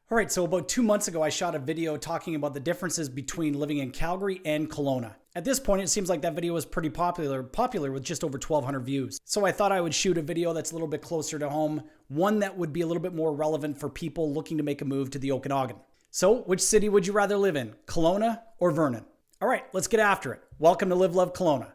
All right, so about 2 months ago, I shot a video talking about the differences between living in Calgary and Kelowna. At this point, it seems like that video was pretty popular with just over 1,200 views. So I thought I would shoot a video that's a little bit closer to home, one that would be a little bit more relevant for people looking to make a move to the Okanagan. So which city would you rather live in, Kelowna or Vernon? All right, let's get after it. Welcome to Live, Love, Kelowna.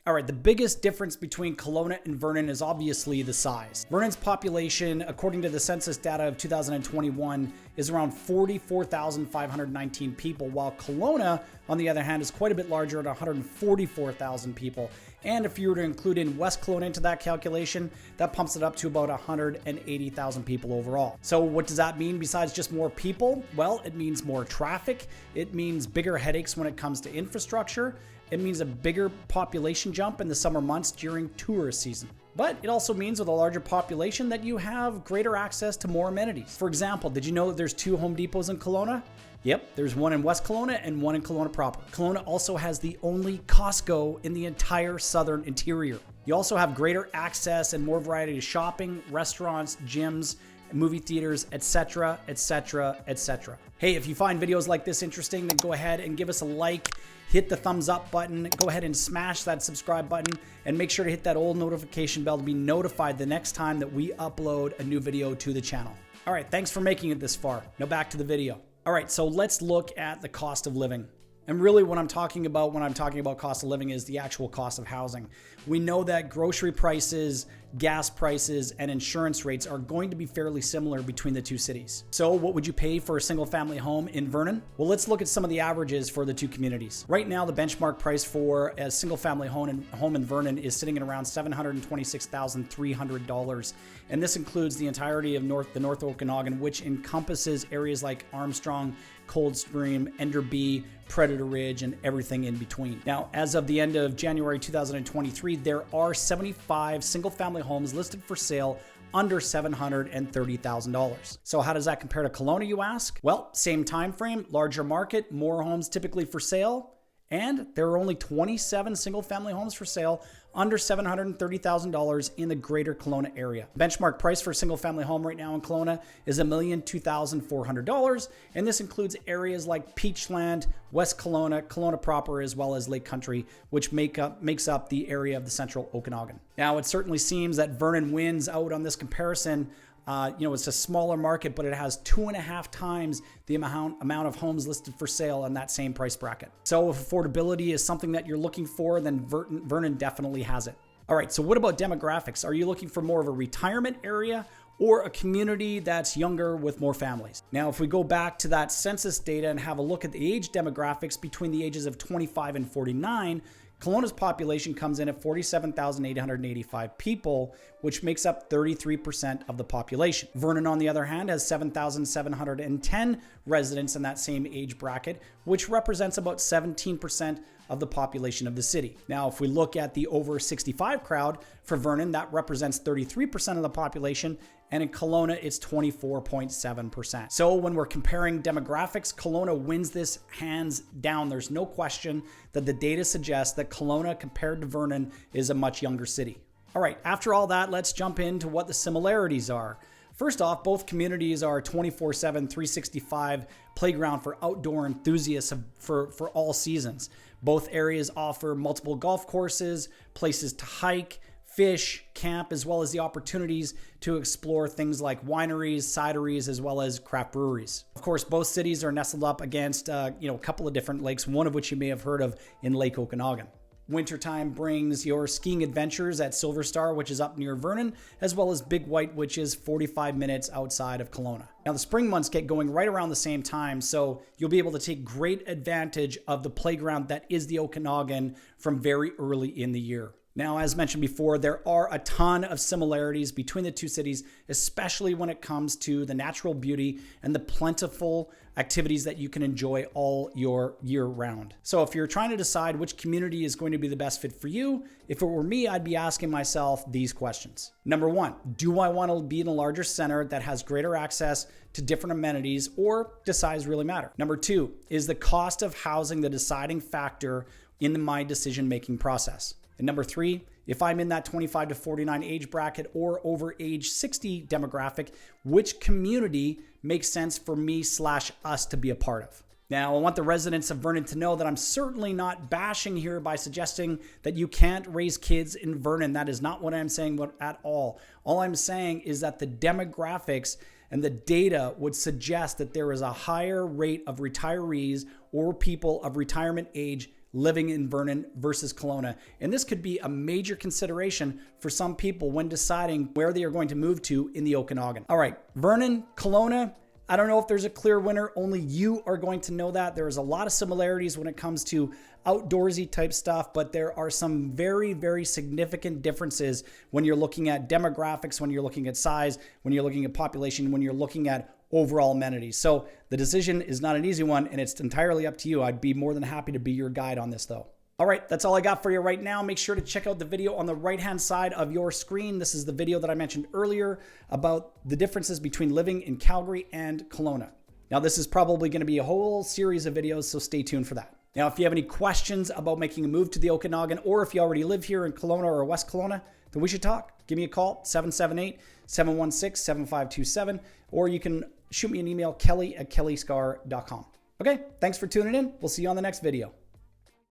All right, the biggest difference between Kelowna and Vernon is obviously the size. Vernon's population, according to the Census Data of 2021, is around 44,519 people, while Kelowna, on the other hand, is quite a bit larger at 144,000 people. And if you were to include in West Kelowna into that calculation, that pumps it up to about 180,000 people overall. So what does that mean besides just more people? Well, it means more traffic. It means bigger headaches when it comes to infrastructure. It means a bigger population jump in the summer months during tourist season. But it also means with a larger population that you have greater access to more amenities. For example, did you know that there's 2 Home Depots in Kelowna? Yep, there's one in West Kelowna and one in Kelowna proper. Kelowna also has the only Costco in the entire southern interior. You also have greater access and more variety to shopping, restaurants, gyms, movie theaters, etc., etc., etc. Hey, if you find videos like this interesting, then go ahead and give us a like, hit the thumbs up button, go ahead and smash that subscribe button, and make sure to hit that old notification bell to be notified the next time that we upload a new video to the channel. All right, thanks for making it this far. Now back to the video. All right, so let's look at the cost of living. And really what I'm talking about when I'm talking about cost of living is the actual cost of housing. We know that grocery prices, gas prices, and insurance rates are going to be fairly similar between the two cities. So what would you pay for a single family home in Vernon? Well, let's look at some of the averages for the two communities. Right now, the benchmark price for a single family home in Vernon is sitting at around $726,300. And this includes the entirety of the North Okanagan, which encompasses areas like Armstrong, Coldstream, Enderby, Predator Ridge, and everything in between. Now, as of the end of January 2023, there are 75 single-family homes listed for sale under $730,000. So how does that compare to Kelowna, you ask? Well, same time frame, larger market, more homes typically for sale, and there are only 27 single-family homes for sale under $730,000 in the greater Kelowna area. Benchmark price for a single-family home right now in Kelowna is $1,02,400, and this includes areas like Peachland, West Kelowna, Kelowna proper, as well as Lake Country, which makes up the area of the central Okanagan. Now, it certainly seems that Vernon wins out on this comparison. It's a smaller market, but it has 2.5 times the amount of homes listed for sale in that same price bracket. So if affordability is something that you're looking for, then Vernon definitely has it. All right, so what about demographics? Are you looking for more of a retirement area or a community that's younger with more families? Now, if we go back to that census data and have a look at the age demographics between the ages of 25 and 49, Kelowna's population comes in at 47,885 people, which makes up 33% of the population. Vernon, on the other hand, has 7,710 residents in that same age bracket, which represents about 17% of the population of the city. Now, if we look at the over 65 crowd for Vernon, that represents 33% of the population, and in Kelowna, it's 24.7%. So when we're comparing demographics, Kelowna wins this hands down. There's no question that the data suggests that Kelowna, compared to Vernon, is a much younger city. All right, after all that, let's jump into what the similarities are. First off, both communities are 24/7, 365 playground for outdoor enthusiasts for all seasons. Both areas offer multiple golf courses, places to hike, fish, camp, as well as the opportunities to explore things like wineries, cideries, as well as craft breweries. Of course, both cities are nestled up against a couple of different lakes, one of which you may have heard of in Lake Okanagan. Wintertime brings your skiing adventures at Silver Star, which is up near Vernon, as well as Big White, which is 45 minutes outside of Kelowna. Now, the spring months get going right around the same time, so you'll be able to take great advantage of the playground that is the Okanagan from very early in the year. Now, as mentioned before, there are a ton of similarities between the two cities, especially when it comes to the natural beauty and the plentiful activities that you can enjoy all year round. So if you're trying to decide which community is going to be the best fit for you, if it were me, I'd be asking myself these questions. Number one, do I want to be in a larger center that has greater access to different amenities, or does size really matter? Number two, is the cost of housing the deciding factor in my decision-making process? And number three, if I'm in that 25 to 49 age bracket or over age 60 demographic, which community makes sense for me/us to be a part of? Now, I want the residents of Vernon to know that I'm certainly not bashing here by suggesting that you can't raise kids in Vernon. That is not what I'm saying at all. All I'm saying is that the demographics and the data would suggest that there is a higher rate of retirees or people of retirement age living in Vernon versus Kelowna. And this could be a major consideration for some people when deciding where they are going to move to in the Okanagan. All right, Vernon, Kelowna, I don't know if there's a clear winner. Only you are going to know that. There's a lot of similarities when it comes to outdoorsy type stuff, but there are some very, very significant differences when you're looking at demographics, when you're looking at size, when you're looking at population, when you're looking at overall amenities. So the decision is not an easy one, and it's entirely up to you. I'd be more than happy to be your guide on this though. All right, that's all I got for you right now. Make sure to check out the video on the right-hand side of your screen. This is the video that I mentioned earlier about the differences between living in Calgary and Kelowna. Now, this is probably going to be a whole series of videos, so stay tuned for that. Now, if you have any questions about making a move to the Okanagan, or if you already live here in Kelowna or West Kelowna, then we should talk. Give me a call, 778-716-7527, or you can shoot me an email, kelly@kellyscar.com. Okay, thanks for tuning in. We'll see you on the next video.